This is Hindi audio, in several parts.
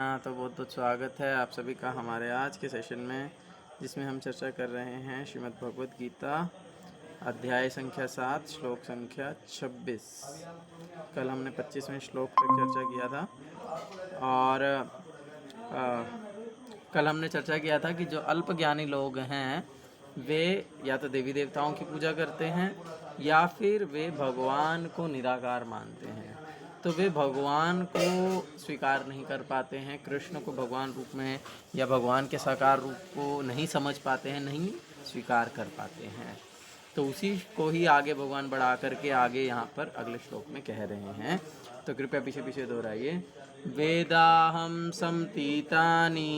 हाँ, तो बहुत बहुत स्वागत है आप सभी का हमारे आज के सेशन में, जिसमें हम चर्चा कर रहे हैं श्रीमद् भगवद गीता अध्याय संख्या 7 श्लोक संख्या 26। कल हमने 25वें श्लोक तक चर्चा किया था और कल हमने चर्चा किया था कि जो अल्पज्ञानी लोग हैं वे या तो देवी देवताओं की पूजा करते हैं या फिर वे भगवान को निराकार मानते हैं। तो वे भगवान को स्वीकार नहीं कर पाते हैं, कृष्ण को भगवान रूप में या भगवान के साकार रूप को नहीं समझ पाते हैं, नहीं स्वीकार कर पाते हैं। तो उसी को ही आगे भगवान बढ़ा करके आगे यहाँ पर अगले श्लोक में कह रहे हैं। तो कृपया पीछे पीछे दोहराइए। वेदाहम समतीतानि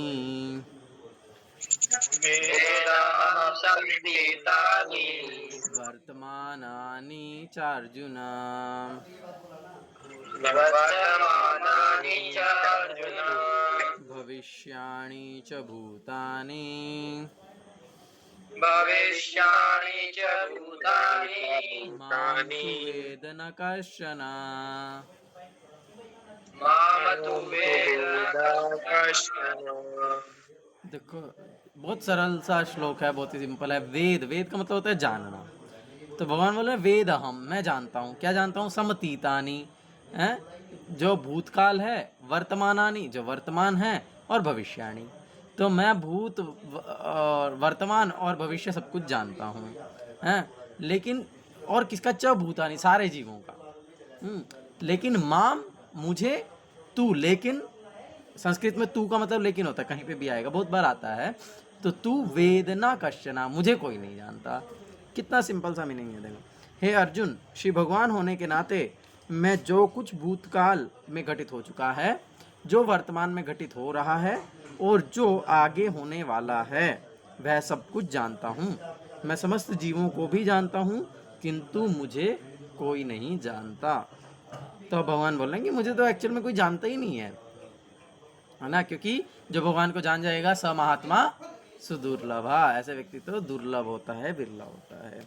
वर्तमानानि चार्जुन भविष्याणि च भूतानि मां तु वेद न कश्चन। देखो, बहुत सरल सा श्लोक है, बहुत ही सिंपल है। वेद, वेद का मतलब होता है जानना। तो भगवान बोले वेद अहम, मैं जानता हूँ। क्या जानता हूँ? समतीतानि है, जो भूतकाल है, वर्तमानानि, जो वर्तमान है, और भविष्याणि, तो मैं भूत और वर्तमान और भविष्य सब कुछ जानता हूँ हैं। लेकिन और किसका? च भूतानि, सारे जीवों का। लेकिन माम, मुझे, तू, लेकिन संस्कृत में तू का मतलब लेकिन होता है, कहीं पे भी आएगा, बहुत बार आता है। तो तू वेदना कश्चना, मुझे कोई नहीं जानता। कितना सिंपल सा मीनिंग है, देखो। हे अर्जुन, श्री भगवान होने के नाते मैं जो कुछ भूतकाल में घटित हो चुका है, जो वर्तमान में घटित हो रहा है और जो आगे होने वाला है, वह सब कुछ जानता हूँ। मैं समस्त जीवों को भी जानता हूँ, किंतु मुझे कोई नहीं जानता। तो भगवान बोल रहे हैं कि मुझे तो एक्चुअल में कोई जानता ही नहीं है ना, क्योंकि जो भगवान को जान जाएगा स महात्मा सुदुर्लभा, ऐसे व्यक्ति तो दुर्लभ होता है, बिरला होता है।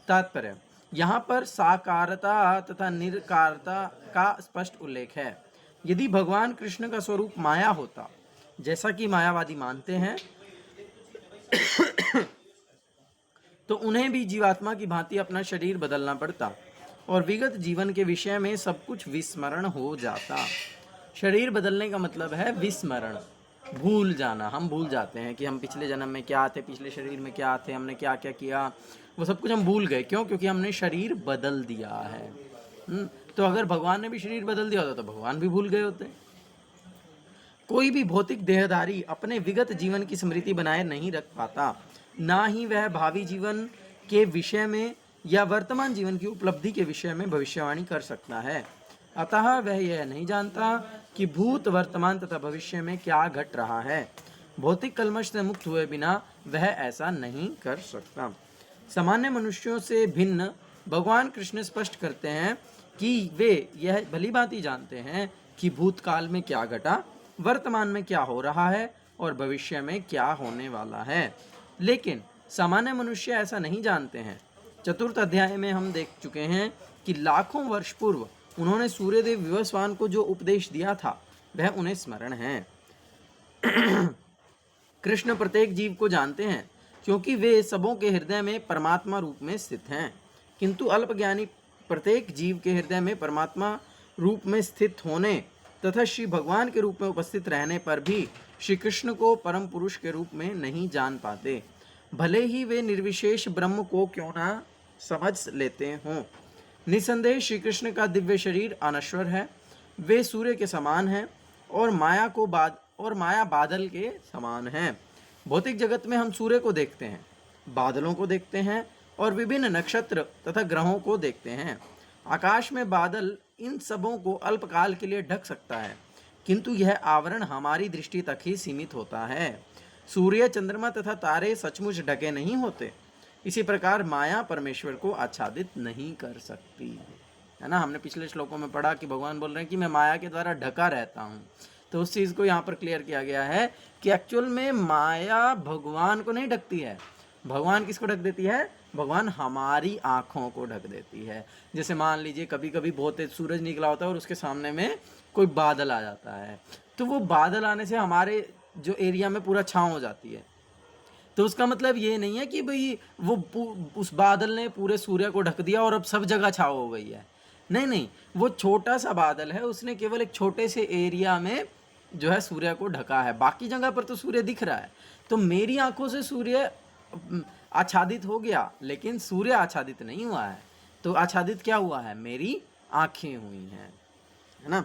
तात्पर्य, यहाँ पर साकारता तथा निरकारता का स्पष्ट उल्लेख है। यदि भगवान कृष्ण का स्वरूप माया होता, जैसा कि मायावादी मानते हैं, तो उन्हें भी जीवात्मा की भांति अपना शरीर बदलना पड़ता और विगत जीवन के विषय में सब कुछ विस्मरण हो जाता। शरीर बदलने का मतलब है विस्मरण, भूल जाना। हम भूल जाते हैं कि हम पिछले जन्म में क्या थे, पिछले शरीर में क्या थे, हमने क्या क्या किया, वो सब कुछ हम भूल गए। क्यों? क्योंकि हमने शरीर बदल दिया है। तो अगर भगवान ने भी शरीर बदल दिया होता तो भगवान भी भूल गए होते। कोई भी भौतिक देहधारी अपने विगत जीवन की स्मृति बनाए नहीं रख पाता, ना ही वह भावी जीवन के विषय में या वर्तमान जीवन की उपलब्धि के विषय में भविष्यवाणी कर सकता है। अतः वह यह नहीं जानता कि भूत, वर्तमान तथा भविष्य में क्या घट रहा है। भौतिक कल्मश से मुक्त हुए बिना वह ऐसा नहीं कर सकता। सामान्य मनुष्यों से भिन्न भगवान कृष्ण स्पष्ट करते हैं कि वे यह भली भांति जानते हैं कि भूतकाल में क्या घटा, वर्तमान में क्या हो रहा है और भविष्य में क्या होने वाला है। लेकिन सामान्य मनुष्य ऐसा नहीं जानते हैं। चतुर्थ अध्याय में हम देख चुके हैं कि लाखों वर्ष पूर्व उन्होंने सूर्यदेव विवस्वान को जो उपदेश दिया था वह उन्हें स्मरण है। कृष्ण प्रत्येक जीव को जानते हैं क्योंकि वे सबों के हृदय में परमात्मा रूप में स्थित हैं, किंतु अल्पज्ञानी प्रत्येक जीव के हृदय में परमात्मा रूप में स्थित होने तथा श्री भगवान के रूप में उपस्थित रहने पर भी श्री कृष्ण को परम पुरुष के रूप में नहीं जान पाते, भले ही वे निर्विशेष ब्रह्म को क्यों ना समझ लेते हों। निसंदेह श्री कृष्ण का दिव्य शरीर अनश्वर है, वे सूर्य के समान हैं और माया बादल के समान हैं। भौतिक जगत में हम सूर्य को देखते हैं, बादलों को देखते हैं और विभिन्न नक्षत्र तथा ग्रहों को देखते हैं। आकाश में बादल इन सबों को अल्पकाल के लिए ढक सकता है, किंतु यह आवरण हमारी दृष्टि तक ही सीमित होता है। सूर्य, चंद्रमा तथा तारे सचमुच ढके नहीं होते। इसी प्रकार माया परमेश्वर को आच्छादित नहीं कर सकती, है ना। हमने पिछले श्लोकों में पढ़ा कि भगवान बोल रहे हैं कि मैं माया के द्वारा ढका रहता हूँ। तो उस चीज़ को यहाँ पर क्लियर किया गया है कि एक्चुअल में माया भगवान को नहीं ढकती है। भगवान किसको ढक देती है? भगवान हमारी आँखों को ढक देती है। जैसे मान लीजिए कभी कभी बहुत तेज सूरज निकला होता है और उसके सामने में कोई बादल आ जाता है, तो वो बादल आने से हमारे जो एरिया में पूरा छाँव हो जाती है। तो उसका मतलब ये नहीं है कि भाई वो उस बादल ने पूरे सूर्य को ढक दिया और अब सब जगह छाँव हो गई है। नहीं नहीं, वो छोटा सा बादल है, उसने केवल एक छोटे से एरिया में जो है सूर्य को ढका है, बाकी जगह पर तो सूर्य दिख रहा है। तो मेरी आंखों से सूर्य आच्छादित हो गया, लेकिन सूर्य आच्छादित नहीं हुआ है। तो आच्छादित क्या हुआ है? मेरी आंखें हुई हैं, है ना।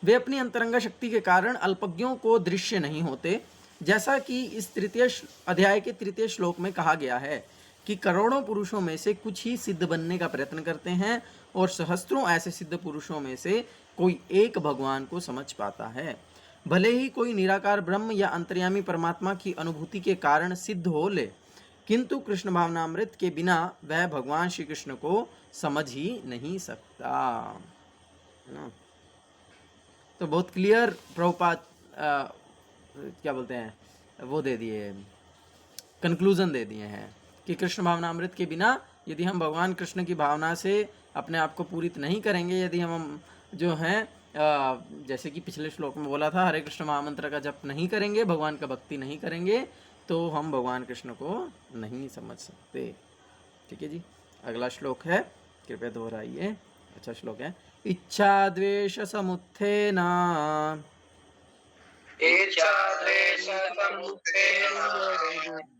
वे अपनी अंतरंग शक्ति के कारण अल्पज्ञों को दृश्य नहीं होते, जैसा कि इस तृतीय अध्याय के तृतीय श्लोक में कहा गया है कि करोड़ों पुरुषों में से कुछ ही सिद्ध बनने का प्रयत्न करते हैं और सहस्त्रों ऐसे सिद्ध पुरुषों में से कोई एक भगवान को समझ पाता है। भले ही कोई निराकार ब्रह्म या अंतर्यामी परमात्मा की अनुभूति के कारण सिद्ध हो ले, किंतु कृष्ण भावनामृत के बिना वह भगवान श्री कृष्ण को समझ ही नहीं सकता, है ना। तो बहुत क्लियर प्रभुपाद क्या बोलते हैं, वो दे दिए, कंक्लूजन दे दिए हैं कि कृष्ण भावनामृत के बिना यदि हम भगवान कृष्ण की भावना से अपने आप को पूरित नहीं करेंगे, यदि हम जो हैं जैसे कि पिछले श्लोक में बोला था, हरे कृष्ण महामंत्र का जप नहीं करेंगे, भगवान का भक्ति नहीं करेंगे, तो हम भगवान कृष्ण को नहीं समझ सकते। ठीक है जी, अगला श्लोक है, कृपया दोहराइए, अच्छा श्लोक है। इच्छा द्वेष समुत्थेन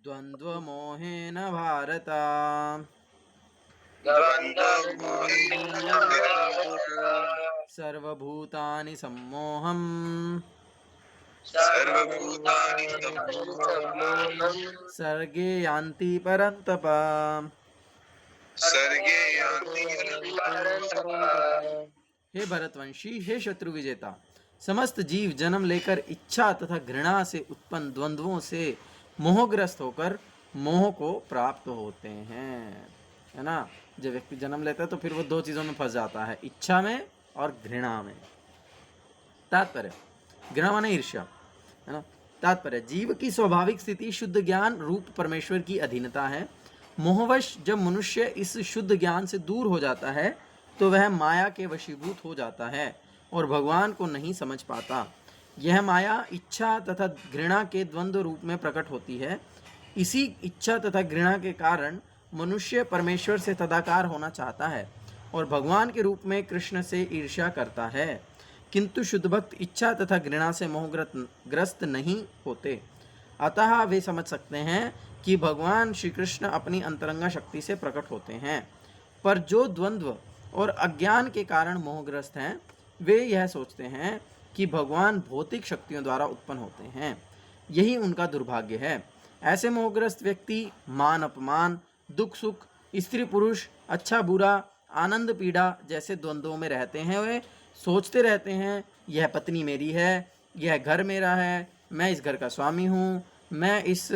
द्वंद्व मोहेन भारत सर्वभूतानि सम्मोहम् सर्गे यान्ति परन्तप। हे भरतवंशी, हे शत्रु विजेता, समस्त जीव जन्म लेकर इच्छा तथा घृणा से उत्पन्न द्वंद्वों से मोहग्रस्त होकर मोह को प्राप्त होते हैं, है ना। जब व्यक्ति जन्म लेता है तो फिर वो दो चीज़ों में फंस जाता है, इच्छा में और घृणा में। तात्पर्य, घृणा माने ईर्ष्या, है ना। तात्पर्य, जीव की स्वाभाविक स्थिति शुद्ध ज्ञान रूप परमेश्वर की अधीनता है। मोहवश जब मनुष्य इस शुद्ध ज्ञान से दूर हो जाता है तो वह माया के वशीभूत हो जाता है और भगवान को नहीं समझ पाता। यह माया इच्छा तथा घृणा के द्वंद्व रूप में प्रकट होती है। इसी इच्छा तथा घृणा के कारण मनुष्य परमेश्वर से तदाकार होना चाहता है और भगवान के रूप में कृष्ण से ईर्ष्या करता है, किंतु शुद्ध भक्त इच्छा तथा घृणा से मोहग्रस्त नहीं होते। अतः वे समझ सकते हैं कि भगवान श्री कृष्ण अपनी अंतरंगा शक्ति से प्रकट होते हैं, पर जो द्वंद्व और अज्ञान के कारण मोहग्रस्त हैं, वे यह सोचते हैं कि भगवान भौतिक शक्तियों द्वारा उत्पन्न होते हैं। यही उनका दुर्भाग्य है। ऐसे मोहग्रस्त व्यक्ति मान अपमान, दुख सुख, स्त्री पुरुष, अच्छा बुरा, आनंद पीड़ा जैसे द्वंद्वों में रहते हैं। वे सोचते रहते हैं, यह पत्नी मेरी है, यह घर मेरा है, मैं इस घर का स्वामी हूँ, मैं इस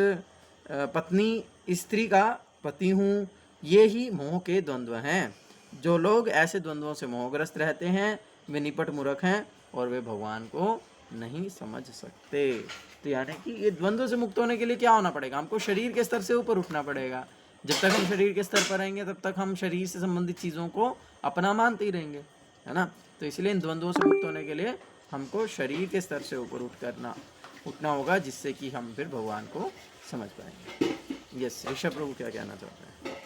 पत्नी स्त्री का पति हूँ। ये ही मोह के द्वंद्व हैं। जो लोग ऐसे द्वंद्वों से मोहग्रस्त रहते हैं वे निपट मूर्ख हैं और वे भगवान को नहीं समझ सकते। तो यानी कि ये द्वंद्व से मुक्त होने के लिए क्या होना पड़ेगा? हमको शरीर के स्तर से ऊपर उठना पड़ेगा। जब तक हम शरीर के स्तर पर रहेंगे तब तक हम शरीर से संबंधित चीज़ों को अपना मानते ही रहेंगे, है ना। तो इसलिए इन द्वंद्वों से मुक्त होने के लिए हमको शरीर के स्तर से ऊपर उठना होगा, जिससे कि हम फिर भगवान को समझ पाएंगे। यस, ऋषभ प्रभु क्या कहना चाहते हैं?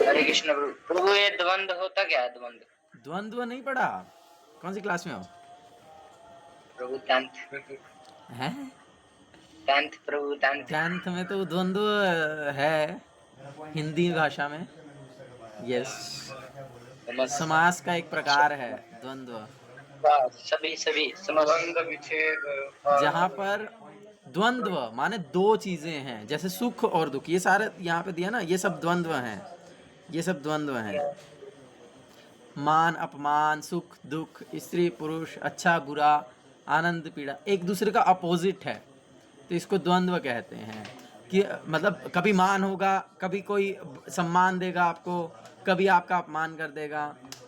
हरे कृष्ण प्रभु। प्रभु ये द्वंद्व होता क्या है? द्वंद्व नहीं पढ़ा? कौन सी क्लास में हो प्रभु? 10th है। 10th प्रभु, 10th में तो द्वंद्व है हिंदी भाषा में। यस, समास का एक प्रकार है द्वंद्व, सभी संबंध विच्छेद। जहाँ पर द्वंद्व माने दो चीजें हैं, जैसे सुख और दुख, ये सारे यहाँ पे दिया ना, ये सब द्वंद्व हैं, ये सब द्वंद्व हैं। मान अपमान, सुख दुख, स्त्री पुरुष, अच्छा बुरा, आनंद पीड़ा एक दूसरे का अपोजिट है, तो इसको द्वंद्व कहते हैं। कि मतलब कभी मान होगा, कभी कोई सम्मान देगा आपको, कभी आपका अपमान कर देगा,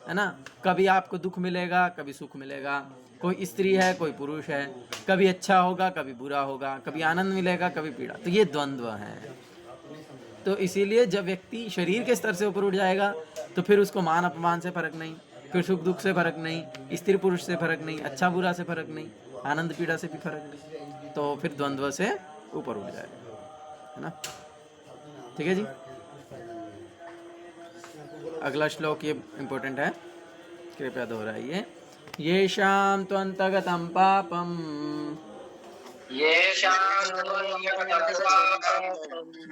है ना। कभी आपको दुख मिलेगा, कभी सुख मिलेगा। कोई स्त्री है, कोई पुरुष है, कभी अच्छा होगा, कभी बुरा होगा, कभी आनंद मिलेगा, कभी पीड़ा। तो ये द्वंद्व हैं। तो इसीलिए जब व्यक्ति शरीर के स्तर से ऊपर उठ जाएगा तो फिर उसको मान अपमान से फर्क नहीं, फिर सुख दुख से फर्क नहीं, स्त्री पुरुष से फर्क नहीं, अच्छा बुरा से फर्क नहीं, आनंद पीड़ा से भी फर्क नहीं, तो फिर द्वंद्व से ऊपर उठ जाएगा, है ना। ठीक है जी। अगला श्लोक ये इम्पोर्टेंट है, कृपया दोहराइए। येषां त्वन्तगतं पापं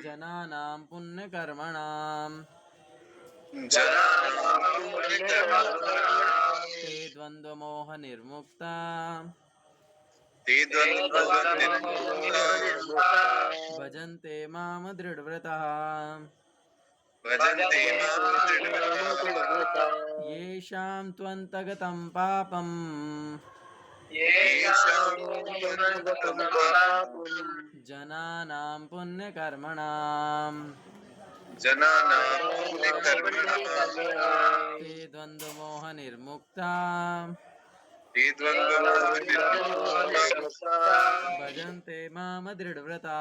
जनानां पुण्यकर्मणां ते द्वन्द्वमोहनिर्मुक्ता भजन्ते माम दृढव्रतः येषां त्वन्तगतं पापं जनानां पुण्यकर्मणां ते द्वन्द्वमोहनिर्मुक्ता भजन्ते माम दृढव्रता।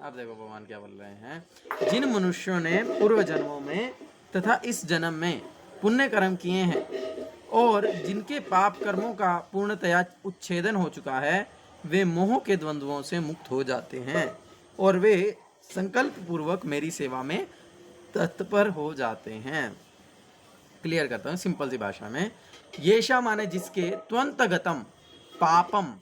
अब देखो भगवान क्या बोल रहे हैं। जिन मनुष्यों ने पूर्व जन्मों में तथा इस जन्म में पुण्य कर्म किए हैं और जिनके पाप कर्मों का पूर्णतया उच्छेदन हो चुका है, वे मोह के द्वंद्वों से मुक्त हो जाते हैं और वे संकल्प पूर्वक मेरी सेवा में तत्पर हो जाते हैं। क्लियर करता हूँ सिंपल सी भाषा में। येषा माने जिसके, त्वंतगतम पापम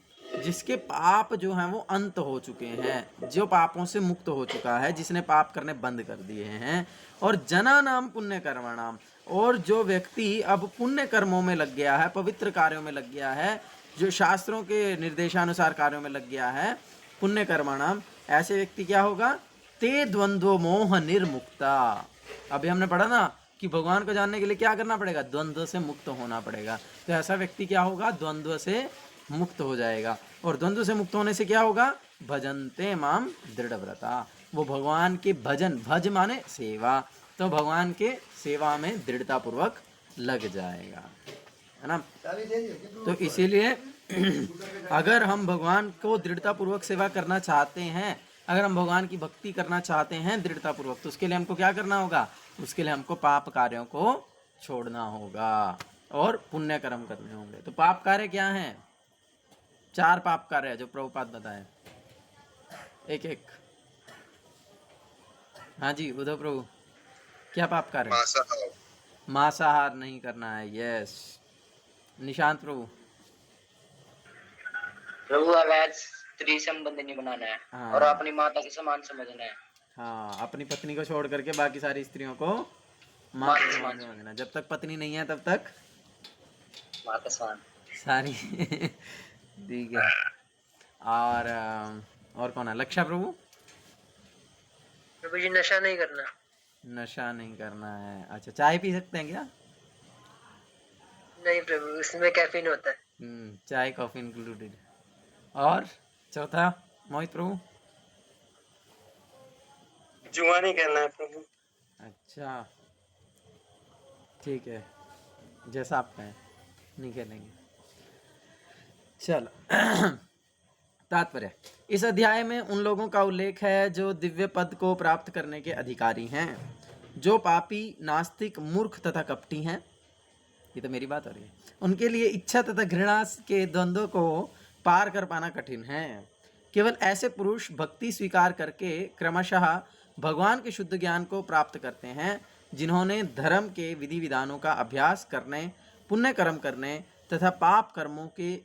जिसके पाप जो हैं वो अंत हो चुके हैं, जो पापों से मुक्त हो चुका है, जिसने पाप करने बंद कर दिए हैं, और जना नाम पुण्य कर्मणाम, और जो व्यक्ति अब पुण्य कर्मों में लग गया है, पवित्र कार्यों में लग गया है, जो शास्त्रों के निर्देशानुसार कार्यों में लग गया है, पुण्य कर्मणाम, ऐसे व्यक्ति क्या होगा, ते द्वंद्व मोह निर्मुक्ता। अभी हमने पढ़ा ना कि भगवान को जानने के लिए क्या करना पड़ेगा, द्वंद्व से मुक्त होना पड़ेगा। तो ऐसा व्यक्ति क्या होगा, द्वंद्व से मुक्त हो जाएगा। और द्वंद्व से मुक्त होने से क्या होगा, भजन्ते माम दृढ़व्रता, वो भगवान के भजन, भज माने सेवा, तो भगवान के सेवा में दृढ़ता पूर्वक लग जाएगा, है ना। तो इसीलिए अगर हम भगवान को दृढ़ता पूर्वक सेवा करना चाहते हैं, अगर हम भगवान की भक्ति करना चाहते हैं दृढ़ता पूर्वक, तो उसके लिए हमको क्या करना होगा, उसके लिए हमको पाप कार्यों को छोड़ना होगा और पुण्य कर्म करने होंगे। तो पाप कार्य क्या हैं, 4 पाप कार्य है जो प्रभुपाद बताए, एक एक। हाँ जी उद्धव प्रभु, क्या पाप कार्य? मांसाहार नहीं करना है, यस। निशांत प्रभु? प्रभु अवैध स्त्री संबंध नहीं बनाना है। हाँ। और अपनी माता के समान समझना है। हाँ, अपनी पत्नी को छोड़ करके बाकी सारी स्त्रियों को माँ के समान समझना। जब तक पत्नी नहीं है तब तक माँ के समान सारी ठीक है। और कौन है, लक्षा प्रभु? प्रभु जी नशा नहीं करना। नशा नहीं करना है, अच्छा। चाय पी सकते हैं क्या? नहीं प्रभु, उसमें कैफीन होता है। चाय कॉफी इंक्लूडेड। और चौथा मोहित प्रभु? जुआ नहीं करना है प्रभु। अच्छा ठीक है, जैसा आप कहें, नहीं खेलेंगे। चलो तात्पर्य, इस अध्याय में उन लोगों का उल्लेख है जो दिव्य पद को प्राप्त करने के अधिकारी हैं, जो पापी, नास्तिक, मूर्ख तथा कपटी हैं। ये तो मेरी बात हो रही है। उनके लिए इच्छा तथा घृणा के द्वंद्व को पार कर पाना कठिन है। केवल ऐसे पुरुष भक्ति स्वीकार करके क्रमशः भगवान के शुद्ध ज्ञान को प्राप्त करते हैं, जिन्होंने धर्म के विधि विधानों का अभ्यास करने, पुण्य कर्म करने तथा पाप कर्मों के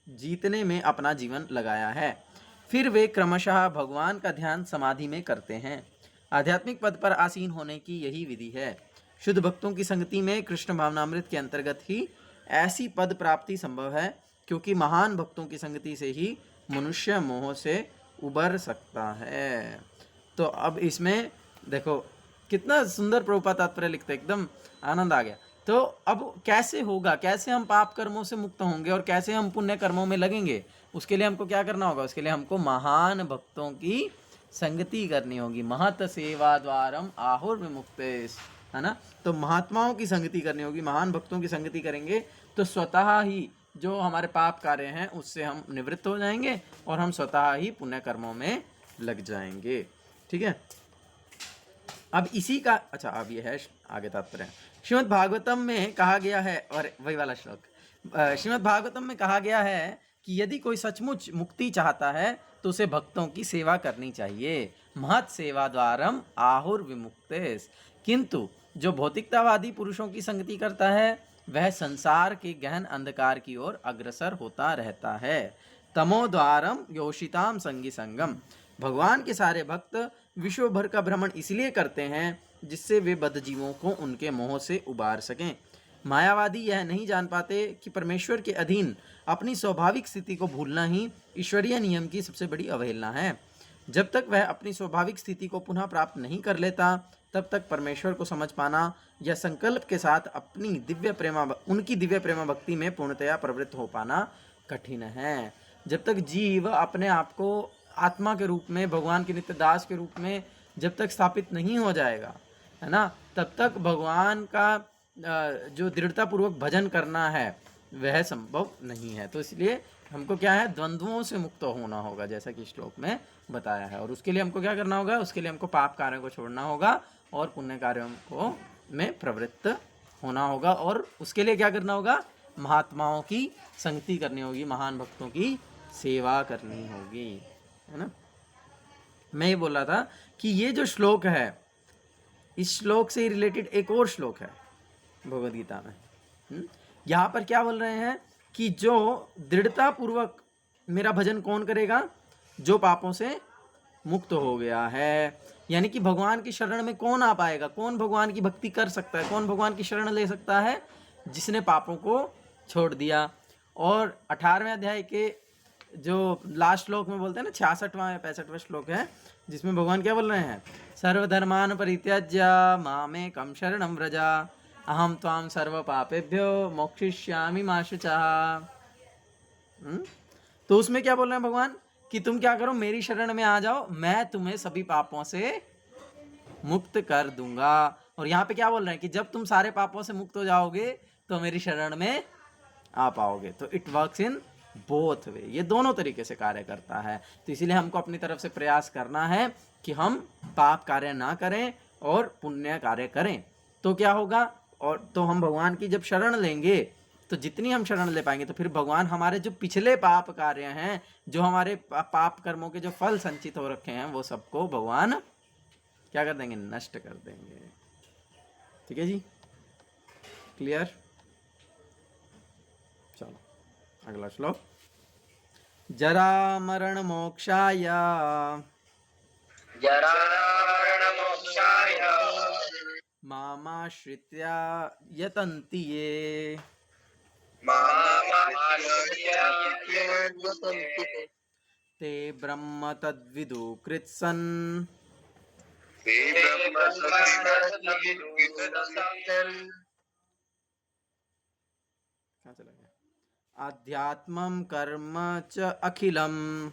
जीतने में अपना जीवन लगाया है। फिर वे क्रमशः भगवान का ध्यान समाधि में करते हैं। आध्यात्मिक पद पर आसीन होने की यही विधि है। शुद्ध भक्तों की संगति में कृष्ण भावनामृत के अंतर्गत ही ऐसी पद प्राप्ति संभव है, क्योंकि महान भक्तों की संगति से ही मनुष्य मोह से उबर सकता है। तो अब इसमें देखो कितना सुंदर प्रभुपाद तात्पर्य लिखते, एकदम आनंद आ गया। तो अब कैसे होगा, कैसे हम पाप कर्मों से मुक्त होंगे और कैसे हम पुण्य कर्मों में लगेंगे, उसके लिए हमको क्या करना होगा, उसके लिए हमको महान भक्तों की संगति करनी होगी। महत सेवा द्वारम आहुर विमुक्तेश, है ना। तो महात्माओं की संगति करनी होगी, महान भक्तों की संगति करेंगे तो स्वतः ही जो हमारे पाप कार्य हैं उससे हम निवृत्त हो जाएंगे और हम स्वतः ही पुण्य कर्मों में लग जाएंगे। ठीक है। अब इसी का अच्छा, अब ये है आगे तात्पर्य। श्रीमद् भागवतम में कहा गया है, और वही वाला श्लोक, श्रीमद् भागवतम में कहा गया है कि यदि कोई सचमुच मुक्ति चाहता है तो उसे भक्तों की सेवा करनी चाहिए। महत् सेवा द्वारम आहुर विमुक्तेस। किंतु जो भौतिकतावादी पुरुषों की संगति करता है वह संसार के गहन अंधकार की ओर अग्रसर होता रहता है। तमो द्वारम योषिताम संगी संगम। भगवान के सारे भक्त विश्व भर का भ्रमण इसलिए करते हैं जिससे वे बद्धजीवों को उनके मोह से उबार सकें। मायावादी यह नहीं जान पाते कि परमेश्वर के अधीन अपनी स्वाभाविक स्थिति को भूलना ही ईश्वरीय नियम की सबसे बड़ी अवहेलना है। जब तक वह अपनी स्वाभाविक स्थिति को पुनः प्राप्त नहीं कर लेता तब तक परमेश्वर को समझ पाना या संकल्प के साथ अपनी उनकी दिव्य प्रेमा भक्ति में पूर्णतया प्रवृत्त हो पाना कठिन है। जब तक जीव अपने आप को आत्मा के रूप में, भगवान के नित्य दास के रूप में जब तक स्थापित नहीं हो जाएगा, है ना, तब तक भगवान का जो दृढ़तापूर्वक भजन करना है वह संभव नहीं है। तो इसलिए हमको क्या है, द्वंद्वों से मुक्त होना होगा, जैसा कि श्लोक में बताया है। और उसके लिए हमको क्या करना होगा, उसके लिए हमको पाप कार्यों को छोड़ना होगा और पुण्य कार्यों को में प्रवृत्त होना होगा। और उसके लिए क्या करना होगा, महात्माओं की संगति करनी होगी, महान भक्तों की सेवा करनी होगी, है ना। मैं ये बोल रहा था कि ये जो श्लोक है, इस श्लोक से रिलेटेड एक और श्लोक है भगवद गीता में। यहाँ पर क्या बोल रहे हैं कि जो दृढ़ता पूर्वक मेरा भजन कौन करेगा, जो पापों से मुक्त हो गया है। यानी कि भगवान की शरण में कौन आ पाएगा, कौन भगवान की भक्ति कर सकता है, कौन भगवान की शरण ले सकता है, जिसने पापों को छोड़ दिया। और 18वें अध्याय के जो लास्ट श्लोक में बोलते हैं ना, 66वां या 65वां श्लोक है, जिसमें भगवान क्या बोल रहे हैं, सर्वधर्मान परित्यज्य मामेकं शरणं व्रज अहम त्वां सर्व पापेभ्यो मोक्षयिष्यामि मा शुचः। तो उसमें क्या बोल रहे हैं भगवान कि तुम क्या करो, मेरी शरण में आ जाओ, मैं तुम्हें सभी पापों से मुक्त कर दूंगा। और यहाँ पे क्या बोल रहे हैं कि जब तुम सारे पापों से मुक्त हो जाओगे तो मेरी शरण में आ पाओगे। तो it works in both way, ये दोनों तरीके से कार्य करता है। तो इसीलिए हमको अपनी तरफ से प्रयास करना है कि हम पाप कार्य ना करें और पुण्य कार्य करें। तो क्या होगा, और तो हम भगवान की जब शरण लेंगे तो जितनी हम शरण ले पाएंगे तो फिर भगवान हमारे जो पिछले पाप कार्य हैं, जो हमारे पाप कर्मों के जो फल संचित हो रखे हैं, वो सबको भगवान क्या कर देंगे, नष्ट कर देंगे। ठीक है जी, क्लियर। चलो अगला श्लोक। जरा मरण मोक्षाय मामाश्रित्य यतन्ति ये ते ब्रह्म तद्विदु कृत्सन्। कहाँ चला गया, आध्यात्मं कर्म च अखिलम्।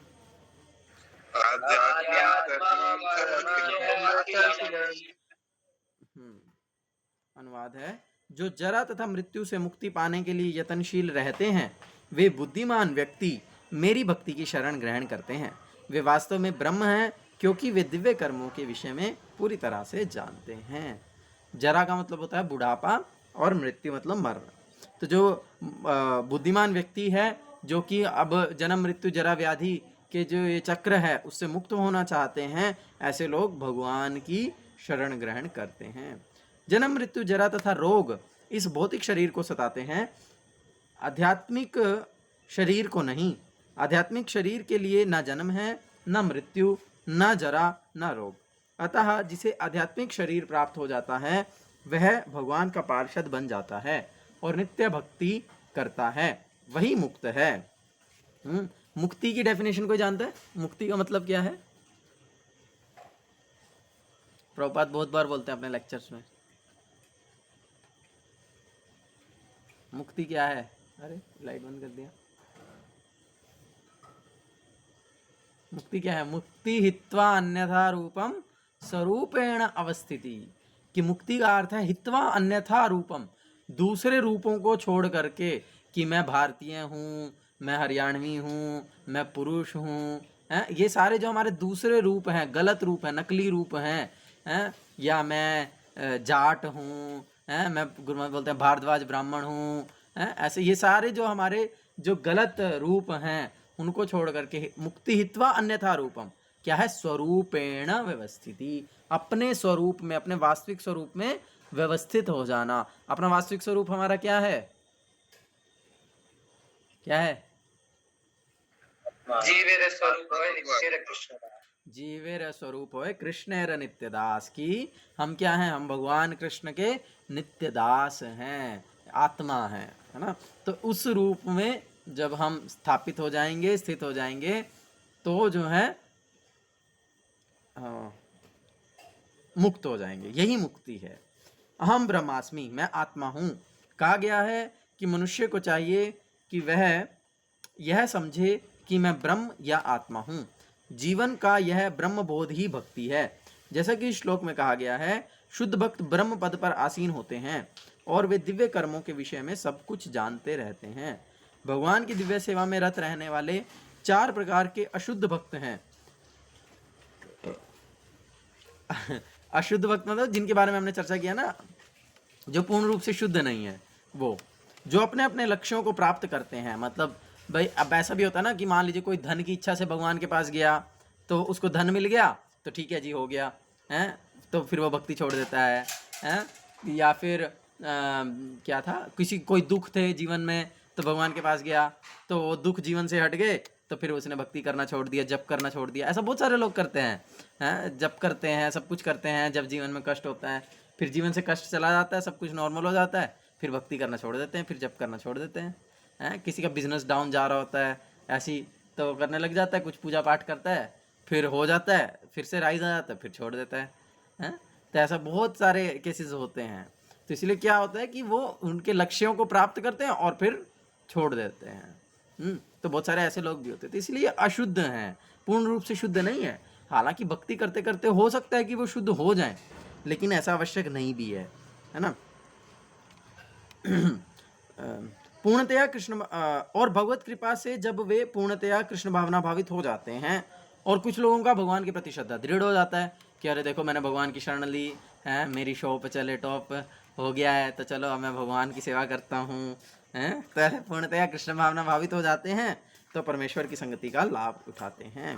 अनुवाद है, जो जरा तथा मृत्यु से मुक्ति पाने के लिए यत्नशील रहते हैं वे बुद्धिमान व्यक्ति मेरी भक्ति की शरण ग्रहण करते हैं। वे वास्तव में ब्रह्म हैं क्योंकि वे दिव्य कर्मों के विषय में पूरी तरह से जानते हैं। जरा का मतलब होता है बुढ़ापा और मृत्यु मतलब मरण। तो जो बुद्धिमान व्यक्ति है, जो कि अब जन्म मृत्यु जरा व्याधि के जो ये चक्र है उससे मुक्त होना चाहते हैं, ऐसे लोग भगवान की शरण ग्रहण करते हैं। जन्म मृत्यु जरा तथा रोग इस भौतिक शरीर को सताते हैं, आध्यात्मिक शरीर को नहीं। आध्यात्मिक शरीर के लिए न जन्म है, न मृत्यु, न जरा, न रोग। अतः जिसे आध्यात्मिक शरीर प्राप्त हो जाता है वह भगवान का पार्षद बन जाता है और नित्य भक्ति करता है, वही मुक्त है। मुक्ति की डेफिनेशन कोई जानता है, मुक्ति का मतलब क्या है? प्रभुपाद बहुत बार बोलते हैं अपने लेक्चर्स में, मुक्ति क्या है? अरे लाइट बंद कर दिया। मुक्ति क्या है? मुक्ति हित्वा अन्यथा रूपम स्वरूपेण अवस्थिति। कि मुक्ति का अर्थ है हित्वा अन्यथा रूपम, दूसरे रूपों को छोड़ करके, कि मैं भारतीय हूँ, मैं हरियाणवी हूँ, मैं पुरुष हूँ, ये सारे जो हमारे दूसरे रूप हैं, गलत रूप हैं, नकली रूप हैं, या मैं जाट हूँ, हैं, मैं गुरु महाराज बोलते हैं भारद्वाज ब्राह्मण हूँ, हैं, ऐसे ये सारे जो हमारे जो गलत रूप हैं उनको छोड़ करके मुक्ति हित्वा अन्यथा रूपम, क्या है, स्वरूपेण व्यवस्थिति, अपने स्वरूप में, अपने वास्तविक स्वरूप में व्यवस्थित हो जाना। अपना वास्तविक स्वरूप हमारा क्या है, क्या है, जीवेर स्वरूप है निश्चय कृष्ण का। जीवेर स्वरूप है कृष्णेर नित्यदास, की हम क्या हैं, हम भगवान कृष्ण के नित्यदास हैं, आत्मा है ना। तो उस रूप में जब हम स्थापित हो जाएंगे, स्थित हो जाएंगे, तो जो है मुक्त हो जाएंगे, यही मुक्ति है। अहम ब्रह्मास्मि, मैं आत्मा हूँ। कहा गया है कि मनुष्य को चाहिए कि वह यह समझे कि मैं ब्रह्म या आत्मा हूँ। जीवन का यह ब्रह्म बोध ही भक्ति है। जैसा कि श्लोक में कहा गया है, शुद्ध भक्त ब्रह्म पद पर आसीन होते हैं और वे दिव्य कर्मों के विषय में सब कुछ जानते रहते हैं। भगवान की दिव्य सेवा में रत रहने वाले 4 प्रकार के अशुद्ध भक्त हैं। अशुद्ध भक्त मतलब जिनके बारे में हमने चर्चा किया ना, जो पूर्ण रूप से शुद्ध नहीं है, वो जो अपने अपने लक्ष्यों को प्राप्त करते हैं। मतलब भाई अब ऐसा भी होता है ना कि मान लीजिए कोई धन की इच्छा से भगवान के पास गया, तो उसको धन मिल गया तो ठीक है जी, हो गया है, तो फिर वो भक्ति छोड़ देता है। या फिर क्या था, किसी कोई दुख थे जीवन में तो भगवान के पास गया, तो वो दुख जीवन से हट गए, तो फिर उसने भक्ति करना छोड़ दिया, जप करना छोड़ दिया। ऐसा बहुत सारे लोग करते हैं, जप करते हैं, सब कुछ करते हैं, जब जीवन में कष्ट होता है, फिर जीवन से कष्ट चला जाता है, सब कुछ नॉर्मल हो जाता है, फिर भक्ति करना छोड़ देते हैं, फिर जप करना छोड़ देते हैं। किसी का बिजनेस डाउन जा रहा होता है ऐसी, तो करने लग जाता है, कुछ पूजा पाठ करता है, फिर हो जाता है, फिर से राइज आ जाता है, फिर छोड़ देता है। तो ऐसा बहुत सारे केसेस होते हैं। तो इसलिए क्या होता है कि वो उनके लक्ष्यों को प्राप्त करते हैं और फिर छोड़ देते हैं। तो बहुत सारे ऐसे लोग भी होते हैं, तो इसलिए अशुद्ध हैं, पूर्ण रूप से शुद्ध नहीं है। हालांकि भक्ति करते करते हो सकता है कि वो शुद्ध हो जाएं, लेकिन ऐसा आवश्यक नहीं भी है ना। पूर्णतया कृष्ण और भगवत कृपा से जब वे पूर्णतया कृष्ण भावना भावित हो जाते हैं, और कुछ लोगों का भगवान के प्रति श्रद्धा दृढ़ हो जाता है कि अरे देखो मैंने भगवान की शरण ली है, मेरी शॉप चले टॉप हो गया है, तो चलो मैं भगवान की सेवा करता हूँ, हैं, तो पूर्णतया कृष्ण भावना भावित हो जाते हैं, तो परमेश्वर की संगति का लाभ उठाते हैं।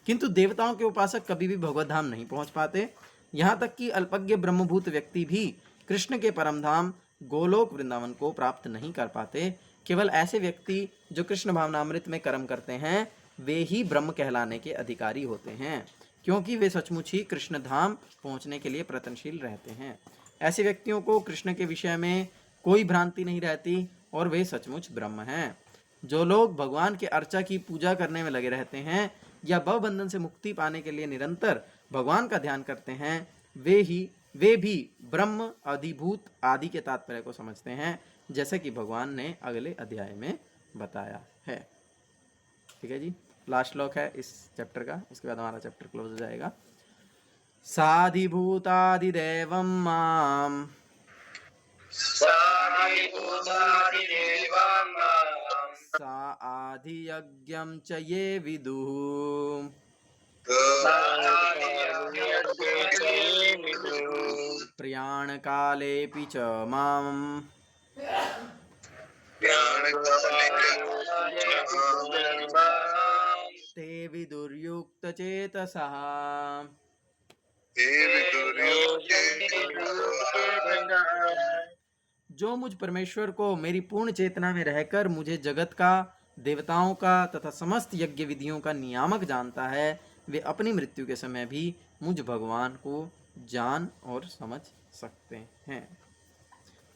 किंतु देवताओं के उपासक कभी भी भगवत धाम नहीं पहुंच पाते। यहाँ तक कि अल्पज्ञ ब्रह्मभूत व्यक्ति भी कृष्ण के परम धाम गोलोक वृंदावन को प्राप्त नहीं कर पाते। केवल ऐसे व्यक्ति जो कृष्ण भावनामृत में कर्म करते हैं, वे ही ब्रह्म कहलाने के अधिकारी होते हैं, क्योंकि वे सचमुच ही कृष्ण धाम पहुंचने के लिए प्रयत्नशील रहते हैं। ऐसे व्यक्तियों को कृष्ण के विषय में कोई भ्रांति नहीं रहती और वे सचमुच ब्रह्म हैं। जो लोग भगवान के अर्चा की पूजा करने में लगे रहते हैं या भव बंधन से मुक्ति पाने के लिए निरंतर भगवान का ध्यान करते हैं, वे भी ब्रह्म अधिभूत आदि के तात्पर्य को समझते हैं, जैसे कि भगवान ने अगले अध्याय में बताया है। ठीक है जी, लास्ट श्लोक है इस चैप्टर का, उसके बाद हमारा चैप्टर क्लोज हो जाएगा। साधिभूतादिदेवं मां सा आधियज्ञं च ये विदुः प्रयाणकालेऽपि च मां ते विदुर्युक्तचेतसः। जो मुझ परमेश्वर को मेरी पूर्ण चेतना में रहकर मुझे जगत का, देवताओं का तथा समस्त यज्ञ विधियों का नियामक जानता है, वे अपनी मृत्यु के समय भी मुझ भगवान को जान और समझ सकते हैं।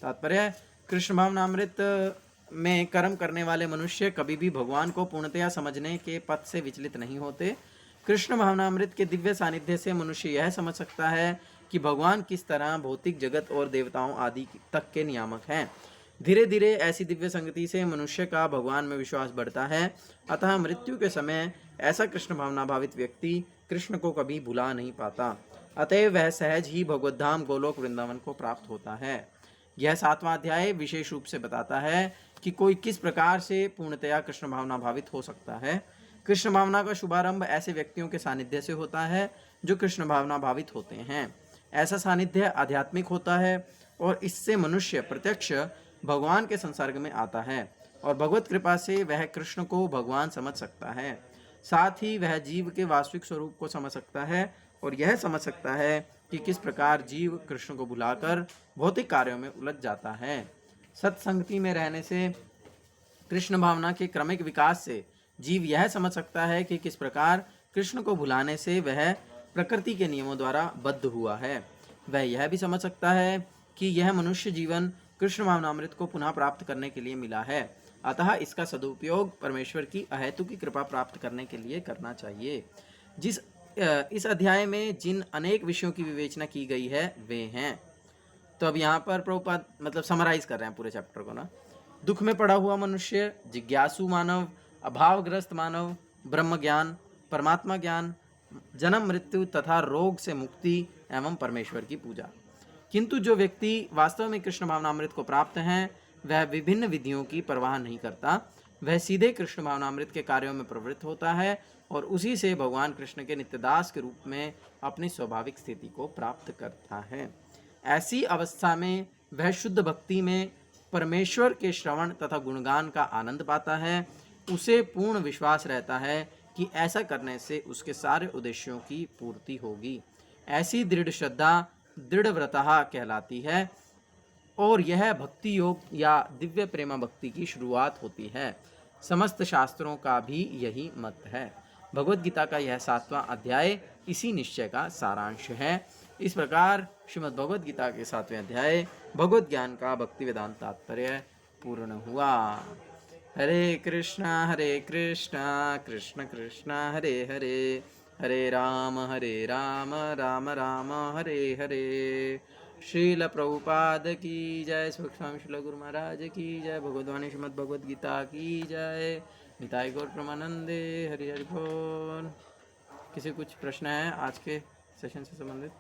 तात्पर्य, कृष्ण भावनामृत में कर्म करने वाले मनुष्य कभी भी भगवान को पूर्णतया समझने के पथ से विचलित नहीं होते। कृष्ण भावनामृत के दिव्य सानिध्य से मनुष्य यह समझ सकता है कि भगवान किस तरह भौतिक जगत और देवताओं आदि तक के नियामक हैं। धीरे धीरे ऐसी दिव्य संगति से मनुष्य का भगवान में विश्वास बढ़ता है। अतः मृत्यु के समय ऐसा कृष्ण भावना भावित व्यक्ति कृष्ण को कभी भुला नहीं पाता, अतएव वह सहज ही भगवत धाम गोलोक वृंदावन को प्राप्त होता है। यह 7वां अध्याय विशेष रूप से बताता है कि कोई किस प्रकार से पूर्णतया कृष्ण भावना भावित हो सकता है। कृष्ण भावना का शुभारंभ ऐसे व्यक्तियों के सानिध्य से होता है जो कृष्ण भावना भावित होते हैं। ऐसा सानिध्य आध्यात्मिक होता है और इससे मनुष्य प्रत्यक्ष भगवान के संसर्ग में आता है और भगवत कृपा से वह कृष्ण को भगवान समझ सकता है। साथ ही वह जीव के वास्तविक स्वरूप को समझ सकता है और यह समझ सकता है कि किस प्रकार जीव कृष्ण को भुलाकर भौतिक कार्यों में उलझ जाता है। सत्संगति में रहने से कृष्ण भावना के क्रमिक विकास से जीव यह समझ सकता है कि किस प्रकार कृष्ण को भुलाने से वह प्रकृति के नियमों द्वारा बद्ध हुआ है। वह यह भी समझ सकता है कि यह मनुष्य जीवन कृष्ण भावनामृत को पुनः प्राप्त करने के लिए मिला है, अतः इसका सदुपयोग परमेश्वर की अहेतु की कृपा प्राप्त करने के लिए करना चाहिए। इस अध्याय में जिन अनेक विषयों की विवेचना की गई है वे हैं। तो अब यहाँ पर प्रभुपाद मतलब समराइज कर रहे हैं पूरे चैप्टर को ना। दुख में पड़ा हुआ मनुष्य, जिज्ञासु मानव, अभावग्रस्त मानव, ब्रह्म ज्ञान, परमात्मा ज्ञान, जन्म मृत्यु तथा रोग से मुक्ति एवं परमेश्वर की पूजा। किंतु जो व्यक्ति वास्तव में कृष्ण भावनामृत को प्राप्त हैं, वह विभिन्न विधियों की परवाह नहीं करता, वह सीधे कृष्ण भावनामृत के कार्यों में प्रवृत्त होता है और उसी से भगवान कृष्ण के नित्यदास के रूप में अपनी स्वाभाविक स्थिति को प्राप्त करता है। ऐसी अवस्था में वह शुद्ध भक्ति में परमेश्वर के श्रवण तथा गुणगान का आनंद पाता है। उसे पूर्ण विश्वास रहता है कि ऐसा करने से उसके सारे उद्देश्यों की पूर्ति होगी। ऐसी दृढ़ श्रद्धा दृढ़ व्रतः कहलाती है और यह भक्ति योग या दिव्य प्रेमा भक्ति की शुरुआत होती है। समस्त शास्त्रों का भी यही मत है। भगवत गीता का यह 7वां अध्याय इसी निश्चय का सारांश है। इस प्रकार श्रीमद् भगवत गीता के 7वें अध्याय भगवत ज्ञान का भक्ति वेदांत तात्पर्य पूर्ण हुआ। हरे कृष्णा कृष्ण कृष्ण हरे हरे, हरे राम राम राम हरे हरे। श्रील प्रभुपाद की जय, सुखस्वामी श्रील गुरु महाराज की जय, भगवद्वाणी श्रीमद् भगवद गीता की जय, निताई गौर प्रमानंदे, हरि हरि बोल। किसी कुछ प्रश्न है आज के सेशन से संबंधित?